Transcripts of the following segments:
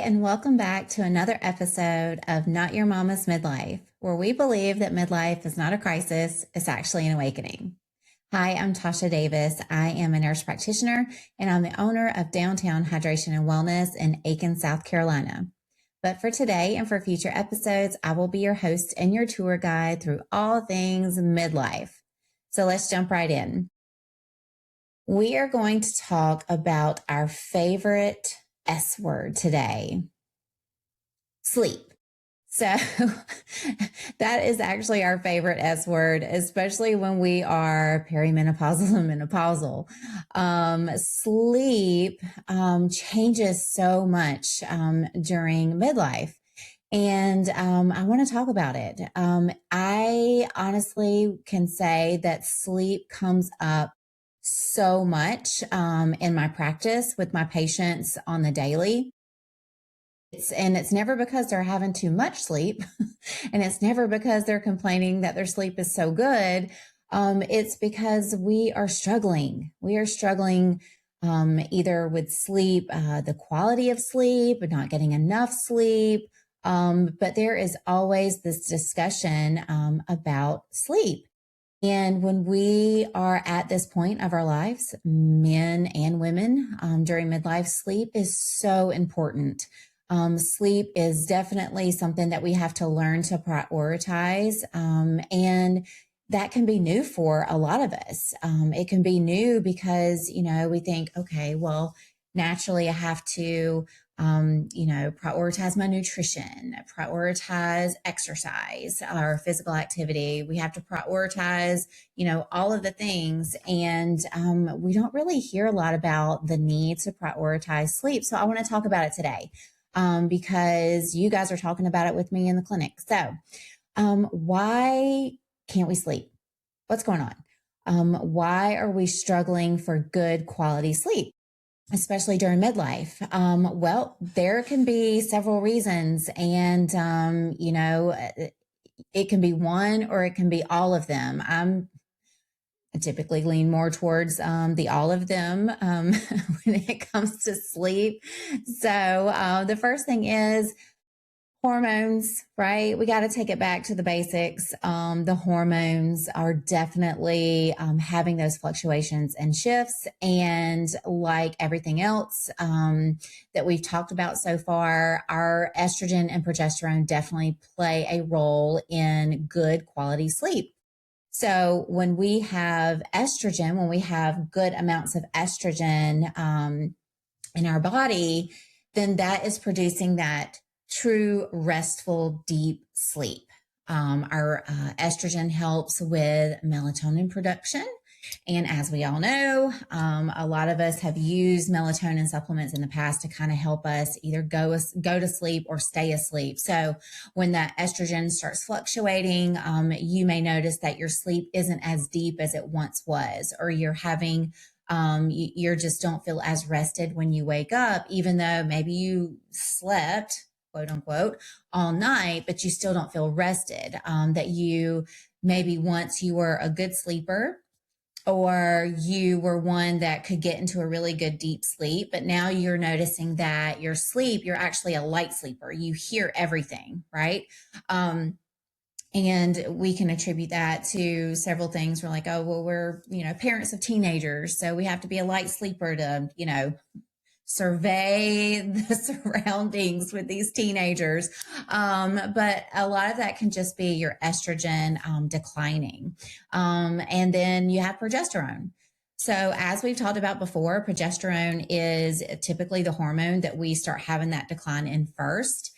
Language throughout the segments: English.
and welcome back to another episode of Not Your Mama's Midlife, where we believe that midlife is not a crisis, it's actually an awakening. Hi, I'm Tasha Davis. I am a nurse practitioner, and I'm the owner of Downtown Hydration and Wellness in Aiken, South Carolina. But for today and for future episodes, I will be your host and your tour guide through all things midlife. So let's jump right in. We are going to talk about our favorite S word today, sleep. So that is actually our favorite S word, especially when we are perimenopausal and menopausal. Sleep changes so much during midlife. And I want to talk about it. I honestly can say that sleep comes up so much in my practice with my patients on the daily. It's never because they're having too much sleep, and it's never because they're complaining that their sleep is so good. It's because we are struggling. We are struggling either with sleep, the quality of sleep, not getting enough sleep. But there is always this discussion about sleep. And when we are at this point of our lives, men and women, during midlife, sleep is so important. Sleep is definitely something that we have to learn to prioritize. And that can be new for a lot of us. It can be new because, we think, okay, well, naturally I have to prioritize my nutrition, prioritize exercise or physical activity. We have to prioritize, all of the things. And we don't really hear a lot about the need to prioritize sleep. So I want to talk about it today because you guys are talking about it with me in the clinic. So why can't we sleep? What's going on? Why are we struggling for good quality sleep, especially during midlife? Well, there can be several reasons, and it can be one or it can be all of them. I typically lean more towards the all of them when it comes to sleep. So the first thing is hormones, right? We got to take it back to the basics. The hormones are definitely having those fluctuations and shifts. And like everything else that we've talked about so far, our estrogen and progesterone definitely play a role in good quality sleep. So when we have estrogen, when we have good amounts of estrogen in our body, then that is producing that true restful deep sleep. Our estrogen helps with melatonin production. And as we all know, a lot of us have used melatonin supplements in the past to kind of help us either go to sleep or stay asleep. So when that estrogen starts fluctuating, you may notice that your sleep isn't as deep as it once was, or you're having you just don't feel as rested when you wake up, even though maybe you slept, quote unquote, all night, but you still don't feel rested. That you maybe once you were a good sleeper, or you were one that could get into a really good deep sleep, but now you're noticing that your sleep, you're actually a light sleeper. You hear everything, right? And we can attribute that to several things. We're like, oh, well, we're, parents of teenagers. So we have to be a light sleeper to, survey the surroundings with these teenagers. But a lot of that can just be your estrogen declining. And then you have progesterone. So as we've talked about before, progesterone is typically the hormone that we start having that decline in first.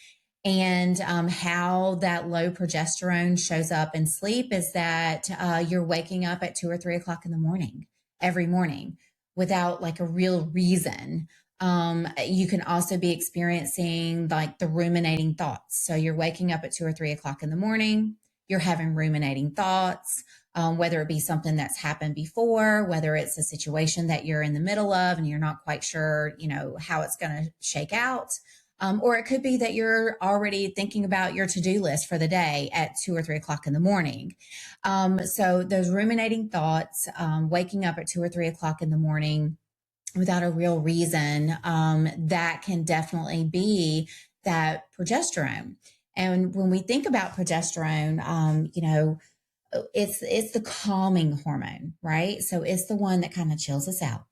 And how that low progesterone shows up in sleep is that you're waking up at 2 or 3 o'clock in the morning, every morning, without like a real reason. You can also be experiencing like the ruminating thoughts. So you're waking up at 2 or 3 o'clock in the morning, you're having ruminating thoughts, whether it be something that's happened before, whether it's a situation that you're in the middle of and you're not quite sure, how it's going to shake out. Or it could be that you're already thinking about your to-do list for the day at 2 or 3 o'clock in the morning. So those ruminating thoughts, waking up at 2 or 3 o'clock in the morning, without a real reason, that can definitely be that progesterone. And when we think about progesterone, it's the calming hormone, right? So it's the one that kind of chills us out.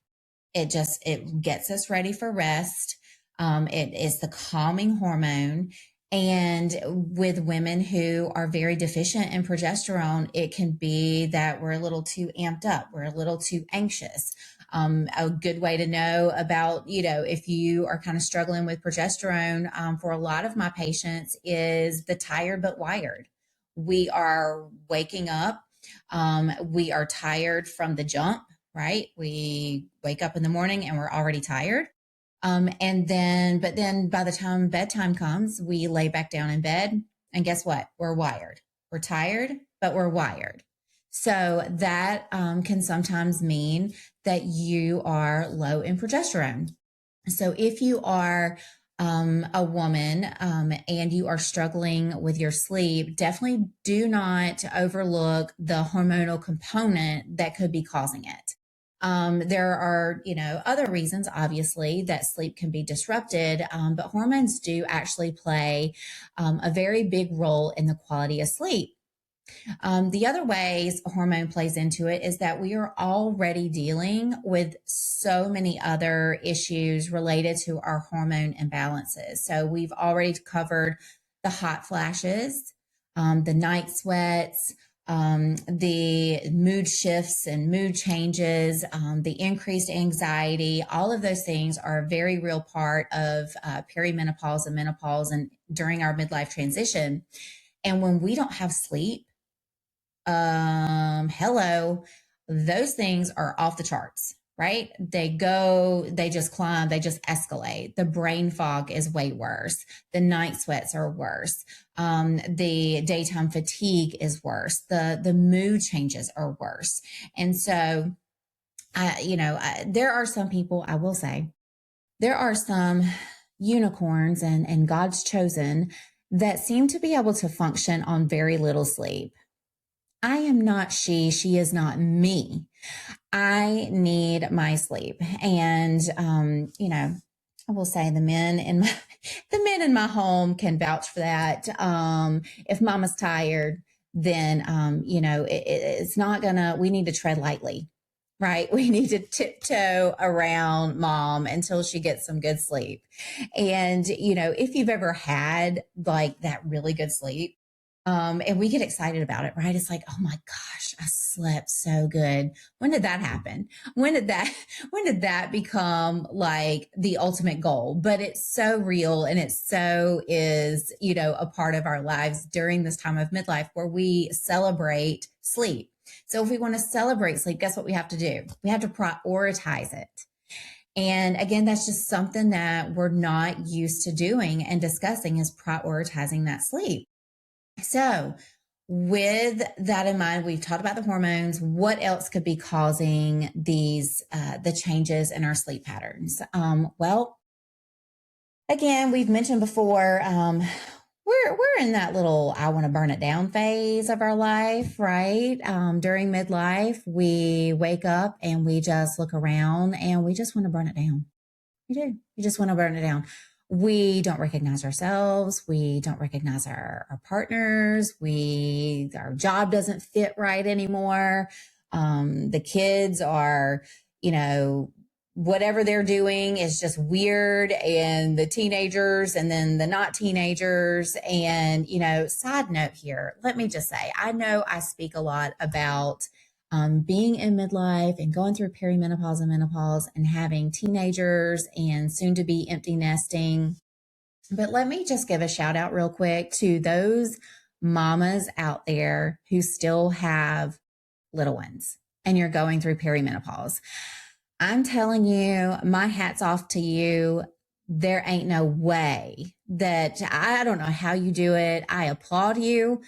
It gets us ready for rest. It is the calming hormone. And with women who are very deficient in progesterone, it can be that we're a little too amped up, we're a little too anxious. A good way to know about, if you are kind of struggling with progesterone, for a lot of my patients, is the tired but wired. We are waking up, we are tired from the jump, right? We wake up in the morning and we're already tired. But then by the time bedtime comes, we lay back down in bed, and guess what? We're wired. We're tired, but we're wired. So that can sometimes mean that you are low in progesterone. So if you are a woman, and you are struggling with your sleep, definitely do not overlook the hormonal component that could be causing it. There are, other reasons, obviously, that sleep can be disrupted, but hormones do actually play a very big role in the quality of sleep. The other ways a hormone plays into it is that we are already dealing with so many other issues related to our hormone imbalances. So we've already covered the hot flashes, the night sweats, the mood shifts and mood changes, the increased anxiety. All of those things are a very real part of perimenopause and menopause and during our midlife transition. And when we don't have sleep, hello, those things are off the charts, right? They just climb, they just escalate. The brain fog is way worse. The night sweats are worse. The daytime fatigue is worse. The mood changes are worse. And so, there are some people, I will say, there are some unicorns and God's chosen that seem to be able to function on very little sleep. I am not she is not me. I need my sleep. And, I will say the men in my home can vouch for that. If mama's tired, then, it's not gonna, we need to tread lightly, right? We need to tiptoe around mom until she gets some good sleep. And, if you've ever had like that really good sleep, and we get excited about it, right? It's like, oh my gosh, I slept so good. When did that happen? When did that, when did that become like the ultimate goal? But it's so real, and it so is, a part of our lives during this time of midlife where we celebrate sleep. So if we want to celebrate sleep, guess what we have to do? We have to prioritize it. And again, that's just something that we're not used to doing and discussing, is prioritizing that sleep. So, with that in mind, we've talked about the hormones. What else could be causing the changes in our sleep patterns? Well, again, we've mentioned before, we're in that little I want to burn it down phase of our life, right? During midlife, we wake up and we just look around and we just want to burn it down. You do. You just want to burn it down. We don't recognize ourselves. We don't recognize our partners. Our job doesn't fit right anymore. The kids are, you know, whatever they're doing is just weird. And the teenagers and then the not teenagers. And, side note here, let me just say, I know I speak a lot about being in midlife and going through perimenopause and menopause and having teenagers and soon to be empty nesting. But let me just give a shout out real quick to those mamas out there who still have little ones and you're going through perimenopause. I'm telling you, my hat's off to you. There ain't no way that, I don't know how you do it. I applaud you.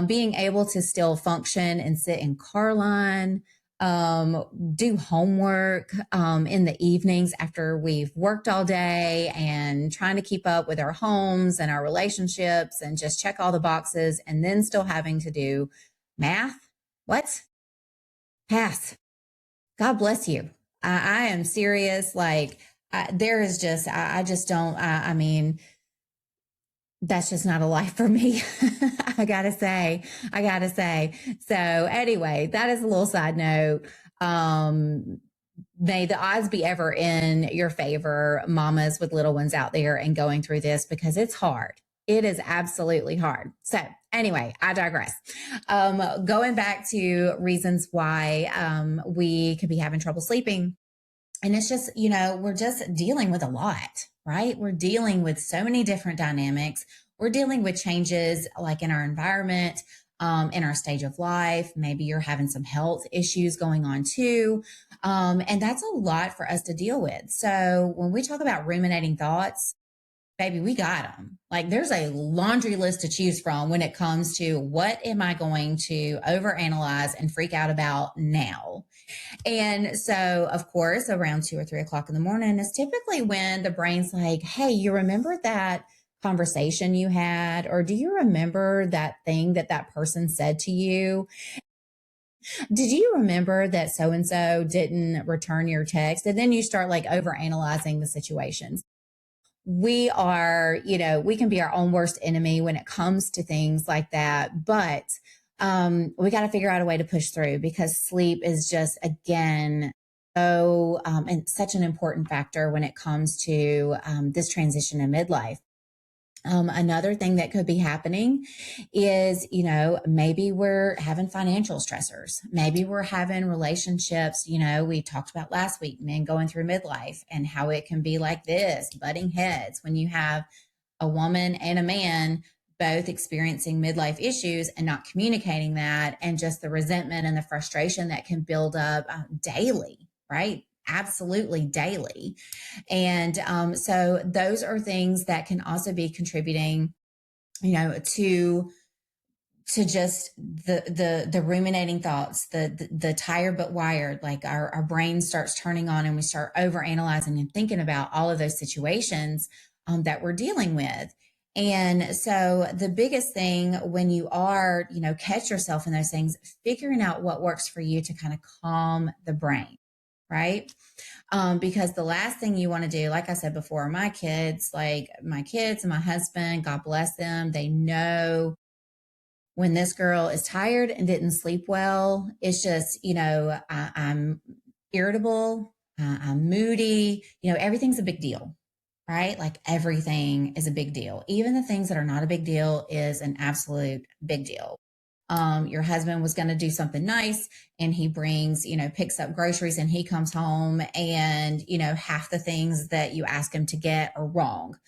Being able to still function and sit in car line, do homework in the evenings after we've worked all day, and trying to keep up with our homes and our relationships and just check all the boxes, and then still having to do math. What? Pass. God bless you. I am serious. Like, there is just, I just don't, I mean, that's just not a life for me. I gotta say, I gotta say. So anyway, that is a little side note. Um, may the odds be ever in your favor, mamas with little ones out there and going through this, because it's hard. It is absolutely hard. So anyway, I digress. Going back to reasons why we could be having trouble sleeping. And it's just, we're just dealing with a lot, right? We're dealing with so many different dynamics. We're dealing with changes like in our environment, in our stage of life. Maybe you're having some health issues going on too. And that's a lot for us to deal with. So when we talk about ruminating thoughts, baby, we got them. Like, there's a laundry list to choose from when it comes to what am I going to overanalyze and freak out about now. And so, of course, around 2 or 3 o'clock in the morning is typically when the brain's like, hey, you remember that conversation you had? Or do you remember that thing that that person said to you? Did you remember that so and so didn't return your text? And then you start like over analyzing the situations. We are, we can be our own worst enemy when it comes to things like that. But we got to figure out a way to push through, because sleep is just, again, so and such an important factor when it comes to this transition in midlife. Another thing that could be happening is, maybe we're having financial stressors. Maybe we're having relationships, we talked about last week, men going through midlife and how it can be like this, butting heads when you have a woman and a man both experiencing midlife issues and not communicating that, and just the resentment and the frustration that can build up daily, right? Absolutely daily. And so those are things that can also be contributing, to just the ruminating thoughts, the tired but wired. Like, our brain starts turning on and we start over analyzing and thinking about all of those situations that we're dealing with. And so the biggest thing when you are, catch yourself in those things, figuring out what works for you to kind of calm the brain, right? Because the last thing you want to do, like I said before, my kids and my husband, God bless them, they know when this girl is tired and didn't sleep well. It's just, I'm irritable, I'm moody, everything's a big deal, right? Like, everything is a big deal. Even the things that are not a big deal is an absolute big deal. Your husband was going to do something nice, and he brings, picks up groceries, and he comes home and, half the things that you ask him to get are wrong.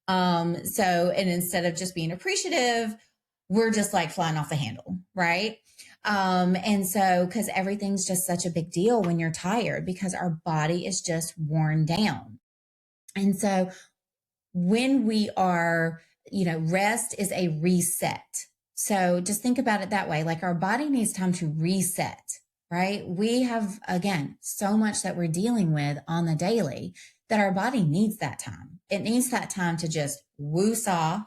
And instead of just being appreciative, we're just like flying off the handle, right? And so, because everything's just such a big deal when you're tired, because our body is just worn down. And so, when we are, rest is a reset. So just think about it that way. Like, our body needs time to reset, right? We have, again, so much that we're dealing with on the daily that our body needs that time. It needs that time to just woo-saw,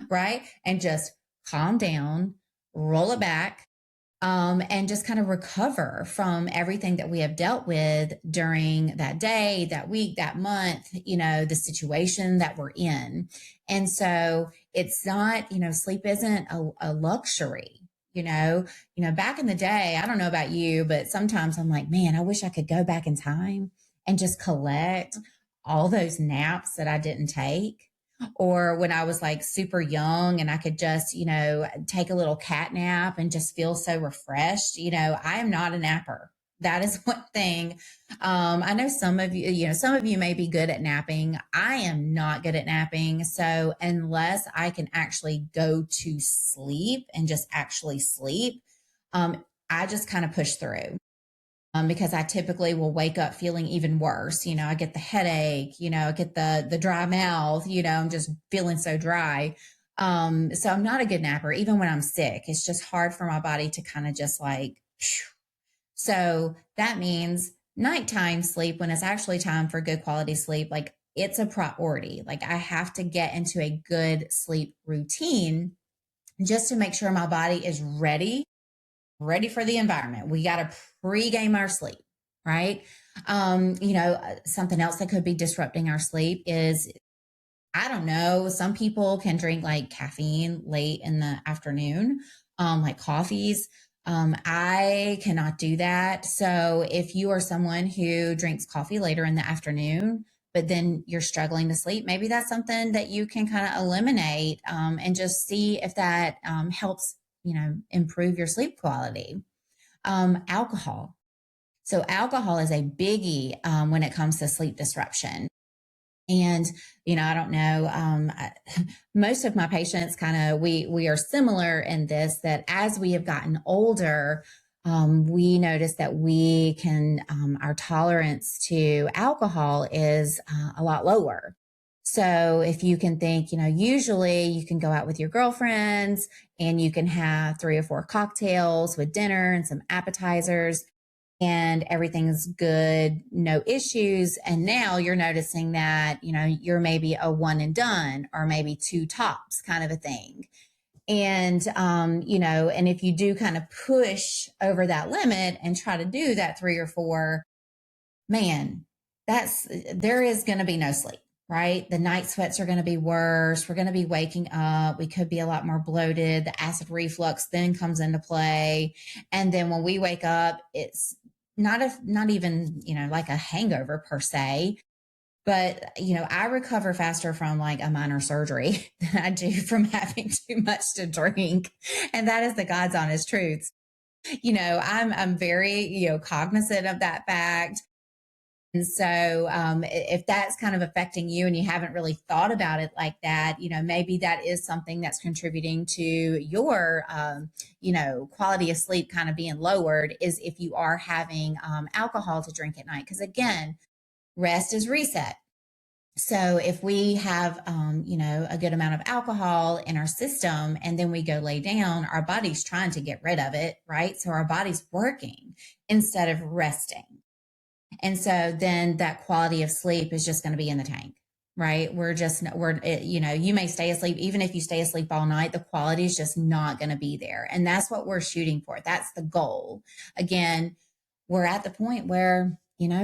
right? And just calm down, roll it back, and just kind of recover from everything that we have dealt with during that day, that week, that month, the situation that we're in. And so it's not, sleep isn't a luxury. Back in the day, I don't know about you, but sometimes I'm like, man, I wish I could go back in time and just collect all those naps that I didn't take. Or when I was like super young and I could just, take a little cat nap and just feel so refreshed. I am not a napper. That is one thing. I know some of you may be good at napping. I am not good at napping. So unless I can actually go to sleep and just actually sleep, I just kind of push through. Because I typically will wake up feeling even worse. I get the headache, I get the dry mouth, I'm just feeling so dry. So I'm not a good napper, even when I'm sick. It's just hard for my body to kind of just like, phew. So that means nighttime sleep, when it's actually time for good quality sleep, like, it's a priority. Like, I have to get into a good sleep routine just to make sure my body is ready for the environment. We got to pregame our sleep, right? Something else that could be disrupting our sleep is, I don't know, some people can drink like caffeine late in the afternoon, like coffees. I cannot do that. So if you are someone who drinks coffee later in the afternoon, but then you're struggling to sleep, maybe that's something that you can kind of eliminate, and just see if that helps, improve your sleep quality. Alcohol. So alcohol is a biggie when it comes to sleep disruption. And, I don't know, most of my patients kind of, we are similar in this, that as we have gotten older, we notice that we can, our tolerance to alcohol is a lot lower. So if you can think, usually you can go out with your girlfriends and you can have 3 or 4 cocktails with dinner and some appetizers, and everything's good, no issues. And now you're noticing that, you're maybe a one and done, or maybe two tops kind of a thing. And, and if you do kind of push over that limit and try to do that 3 or 4, man, there is going to be no sleep, right? The night sweats are going to be worse. We're going to be waking up. We could be a lot more bloated. The acid reflux then comes into play. And then when we wake up, it's not even, like a hangover per se, but, I recover faster from like a minor surgery than I do from having too much to drink. And that is the God's honest truth. I'm very, cognizant of that fact. And so, if that's kind of affecting you and you haven't really thought about it like that, maybe that is something that's contributing to your, quality of sleep kind of being lowered, is if you are having alcohol to drink at night. Because again, rest is reset. So if we have, a good amount of alcohol in our system and then we go lay down, our body's trying to get rid of it, right? So our body's working instead of resting. And so then that quality of sleep is just going to be in the tank, right? You may stay asleep. Even if you stay asleep all night, the quality is just not going to be there. And that's what we're shooting for. That's the goal. Again, we're at the point where,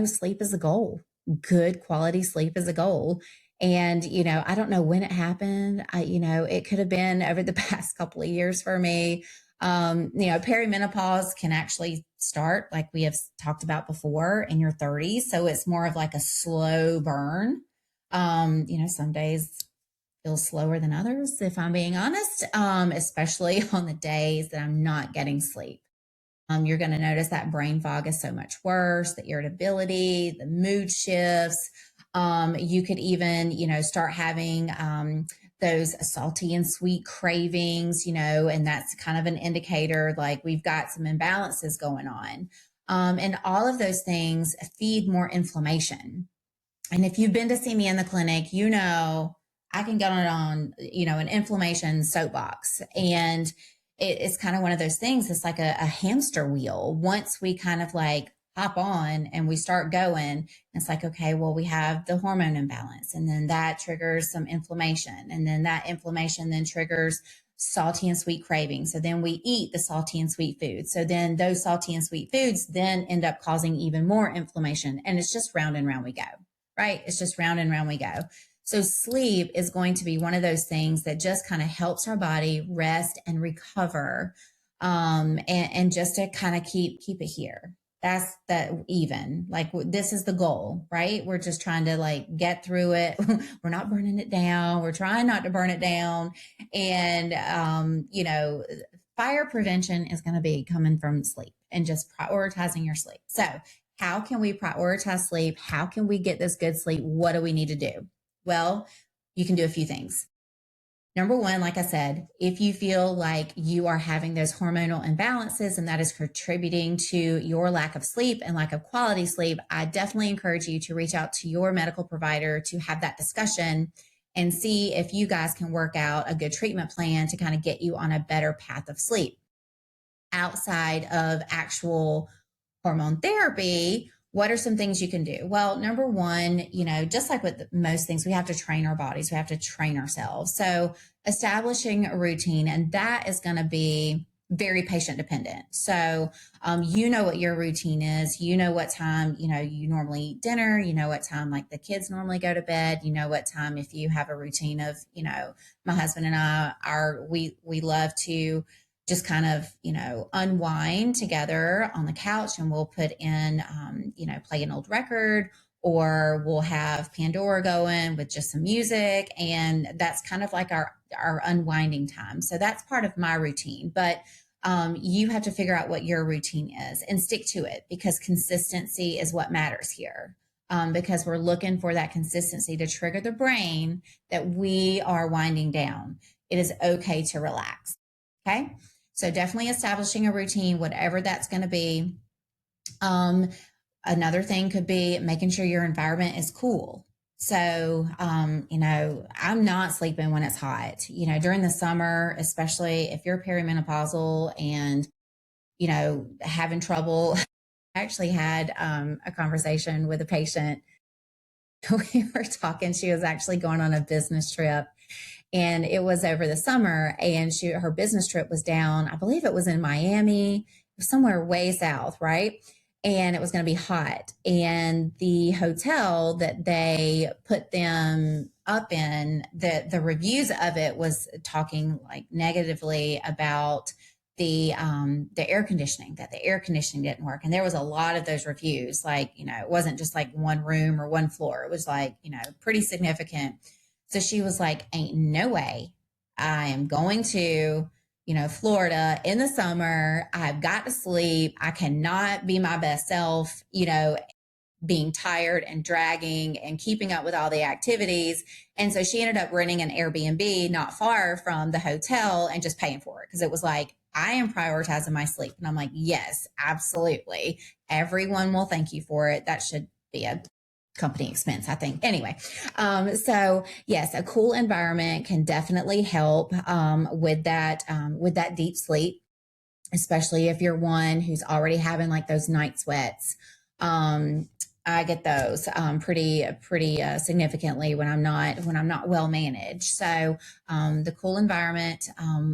sleep is a goal. Good quality sleep is a goal. And, I don't know when it happened. It could have been over the past couple of years for me. Perimenopause can actually start, like we have talked about before, in your 30s. So it's more of like a slow burn. Some days feel slower than others, if I'm being honest, especially on the days that I'm not getting sleep. You're going to notice that brain fog is so much worse, the irritability, the mood shifts. You could even, start having those salty and sweet cravings, and that's kind of an indicator like we've got some imbalances going on. And all of those things feed more inflammation. And if you've been to see me in the clinic, I can get on, an inflammation soapbox. And it's kind of one of those things. It's like a hamster wheel. Once we kind of like hop on and we start going, it's like, okay, well, we have the hormone imbalance, and then that triggers some inflammation. And then that inflammation then triggers salty and sweet cravings. So then we eat the salty and sweet foods. So then those salty and sweet foods then end up causing even more inflammation. And it's just round and round we go, right? It's just round and round we go. So sleep is going to be one of those things that just kind of helps our body rest and recover, and just to kind of keep it here. That's that even, like, this is the goal, right? We're just trying to like get through it. We're not burning it down. We're trying not to burn it down. And, fire prevention is going to be coming from sleep and just prioritizing your sleep. So how can we prioritize sleep? How can we get this good sleep? What do we need to do? Well, you can do a few things. Number one, like I said, if you feel like you are having those hormonal imbalances and that is contributing to your lack of sleep and lack of quality sleep, I definitely encourage you to reach out to your medical provider to have that discussion and see if you guys can work out a good treatment plan to kind of get you on a better path of sleep. Outside of actual hormone therapy, what are some things you can do? Well, number one, just like with most things, we have to train our bodies. We have to train ourselves. So establishing a routine, and that is going to be very patient dependent. So, you know what your routine is. You know what time, you normally eat dinner. You know what time, like the kids normally go to bed. You know what time, if you have a routine of, my husband and I we love to just kind of, unwind together on the couch, and we'll put in, play an old record, or we'll have Pandora going with just some music. And that's kind of like our unwinding time. So that's part of my routine. But you have to figure out what your routine is and stick to it, because consistency is what matters here. Because we're looking for that consistency to trigger the brain that we are winding down. It is okay to relax. Okay. So definitely establishing a routine, whatever that's going to be. Another thing could be making sure your environment is cool. So, I'm not sleeping when it's hot, during the summer, especially if you're perimenopausal and, having trouble. I actually had a conversation with a patient. We were talking, she was actually going on a business trip, and it was over the summer, and her business trip was down, I believe it was in Miami, somewhere way south, right? And it was going to be hot, and the hotel that they put them up in, the reviews of it was talking like negatively about the air conditioning, that the air conditioning didn't work. And there was a lot of those reviews, like, it wasn't just like one room or one floor, it was like, pretty significant. So she was like, ain't no way I am going to, Florida in the summer. I've got to sleep. I cannot be my best self, being tired and dragging and keeping up with all the activities. And so she ended up renting an Airbnb not far from the hotel and just paying for it, because it was like, I am prioritizing my sleep. And I'm like, yes, absolutely. Everyone will thank you for it. That should be a company expense, I think. Anyway, so yes, a cool environment can definitely help with that deep sleep, especially if you're one who's already having like those night sweats. I get those pretty significantly when I'm not well managed. So the cool environment.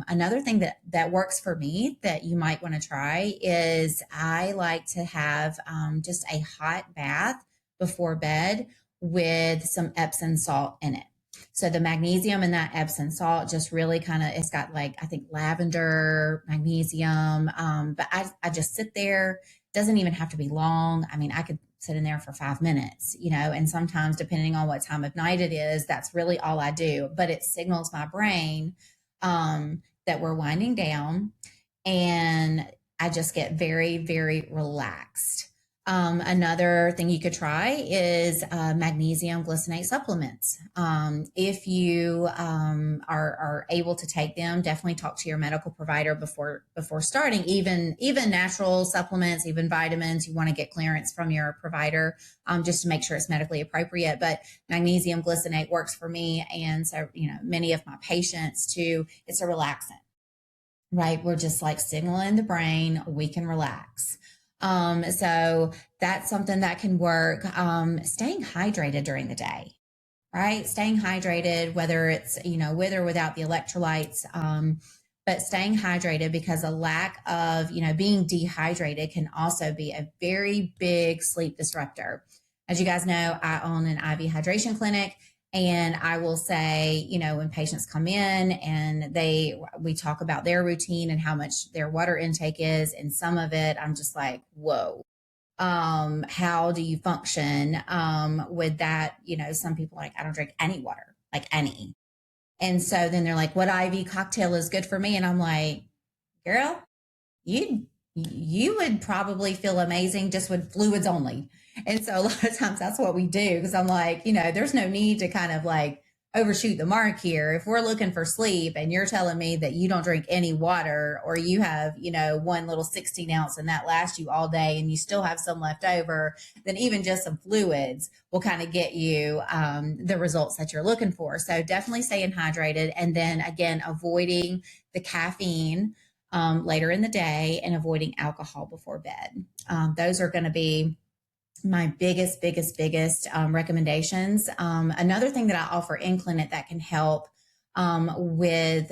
Another thing that works for me that you might want to try is, I like to have just a hot bath before bed with some Epsom salt in it. So the magnesium in that Epsom salt just really kind of, it's got like, I think lavender, magnesium. But I just sit there. Doesn't even have to be long. I mean, I could sit in there for 5 minutes, and sometimes depending on what time of night it is, that's really all I do. But it signals my brain that we're winding down, and I just get very, very relaxed. Another thing you could try is magnesium glycinate supplements. If you are able to take them, definitely talk to your medical provider before starting. Even natural supplements, even vitamins, you want to get clearance from your provider just to make sure it's medically appropriate. But magnesium glycinate works for me, and so many of my patients too. It's a relaxant, right? We're just like signaling the brain we can relax. So that's something that can work. Staying hydrated during the day, right? Staying hydrated, whether it's, with or without the electrolytes, but staying hydrated, because a lack of, being dehydrated can also be a very big sleep disruptor. As you guys know, I own an IV hydration clinic. And I will say, when patients come in and we talk about their routine and how much their water intake is, and some of it, I'm just like, whoa, how do you function with that? Some people are like, I don't drink any water, like any. And so then they're like, what IV cocktail is good for me? And I'm like, girl, you would probably feel amazing just with fluids only. And so a lot of times that's what we do, because I'm like, there's no need to kind of like overshoot the mark here. If we're looking for sleep and you're telling me that you don't drink any water, or you have, one little 16 ounce and that lasts you all day and you still have some left over, then even just some fluids will kind of get you the results that you're looking for. So definitely staying hydrated. And then again, avoiding the caffeine later in the day, and avoiding alcohol before bed. Those are going to be my biggest recommendations. Another thing that I offer in clinic that can help with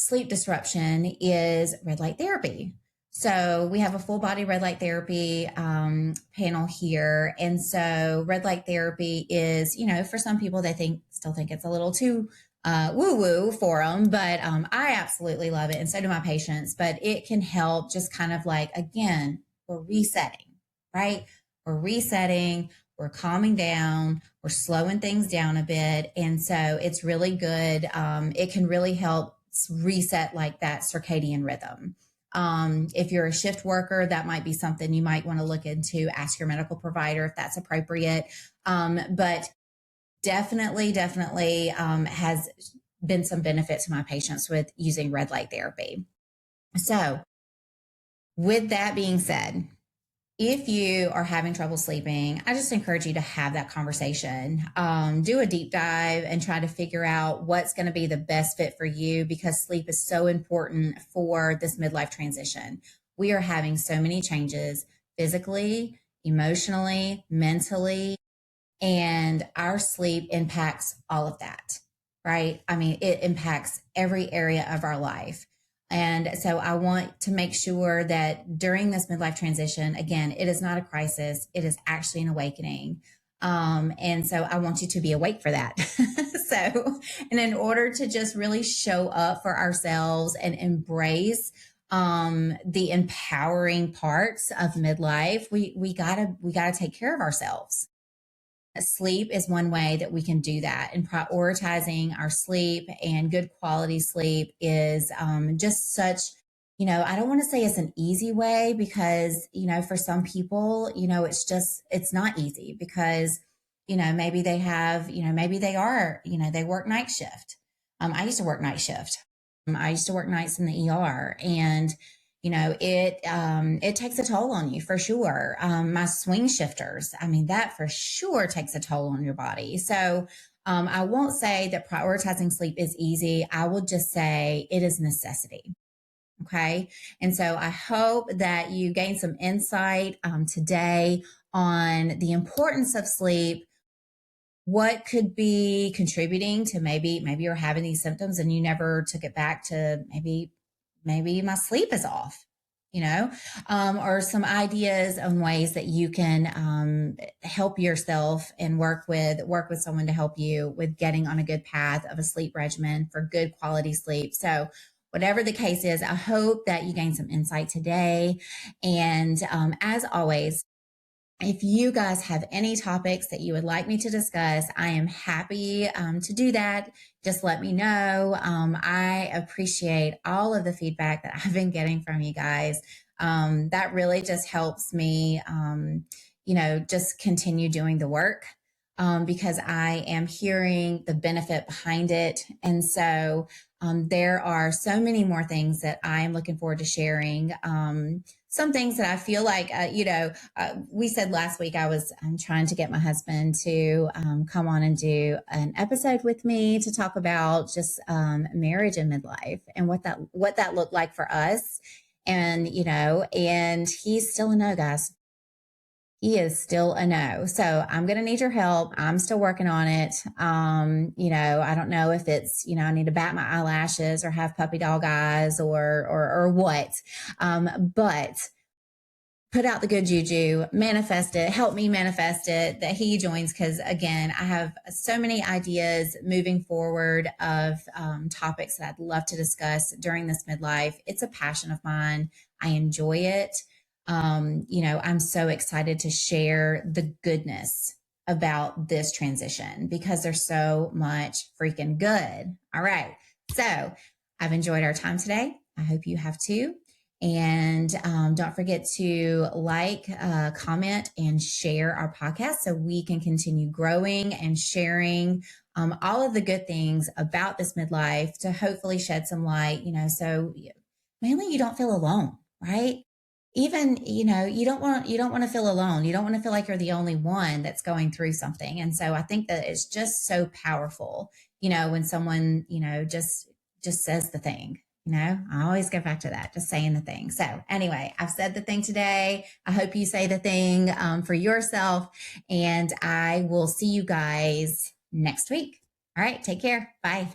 sleep disruption is red light therapy. So we have a full body red light therapy panel here. And so red light therapy is, for some people, they still think it's a little too woo woo for them, but I absolutely love it. And so do my patients, but it can help just kind of like, again, we're resetting, right? We're resetting, we're calming down, we're slowing things down a bit. And so it's really good. It can really help reset like that circadian rhythm. If you're a shift worker, that might be something you might want to look into. Ask your medical provider if that's appropriate. But definitely has been some benefit to my patients with using red light therapy. So with that being said, if you are having trouble sleeping, I just encourage you to have that conversation. Do a deep dive and try to figure out what's going to be the best fit for you, because sleep is so important for this midlife transition. We are having so many changes physically, emotionally, mentally, and our sleep impacts all of that, right? I mean, it impacts every area of our life. And so I want to make sure that during this midlife transition, again, it is not a crisis. It is actually an awakening. And so I want you to be awake for that. And in order to just really show up for ourselves and embrace the empowering parts of midlife, we gotta take care of ourselves. Sleep is one way that we can do that, and prioritizing our sleep and good quality sleep is just such, I don't want to say it's an easy way, because, for some people, it's not easy because, maybe they have, maybe they are, they work night shift. I used to work night shift. I used to work nights in the ER, and it takes a toll on you for sure. My swing shifters, I mean, that for sure takes a toll on your body. So I won't say that prioritizing sleep is easy. I will just say it is a necessity. Okay. And so I hope that you gain some insight today on the importance of sleep, what could be contributing to maybe you're having these symptoms and you never took it back to maybe my sleep is off, or some ideas on ways that you can help yourself and work with someone to help you with getting on a good path of a sleep regimen for good quality sleep. So whatever the case is, I hope that you gain some insight today. And as always, if you guys have any topics that you would like me to discuss, I am happy to do that. Just let me know. I appreciate all of the feedback that I've been getting from you guys. That really just helps me, just continue doing the work, because I am hearing the benefit behind it. And so there are so many more things that I am looking forward to sharing. Some things that I feel like, we said last week I'm trying to get my husband to come on and do an episode with me to talk about just marriage and midlife and what that looked like for us. And, and he's still a no, guys. He is still a no. So I'm going to need your help. I'm still working on it. I don't know if it's, I need to bat my eyelashes or have puppy dog eyes or what. But put out the good juju, manifest it, help me manifest it, that he joins. Because again, I have so many ideas moving forward of topics that I'd love to discuss during this midlife. It's a passion of mine. I enjoy it. I'm so excited to share the goodness about this transition because there's so much freaking good. All right. So I've enjoyed our time today. I hope you have too. And don't forget to like, comment, and share our podcast so we can continue growing and sharing all of the good things about this midlife to hopefully shed some light, so mainly you don't feel alone, right? Even, you don't want to feel alone. You don't want to feel like you're the only one that's going through something. And so I think that it's just so powerful, when someone, just says the thing. I always go back to that, just saying the thing. So anyway, I've said the thing today. I hope you say the thing for yourself, and I will see you guys next week. All right. Take care. Bye.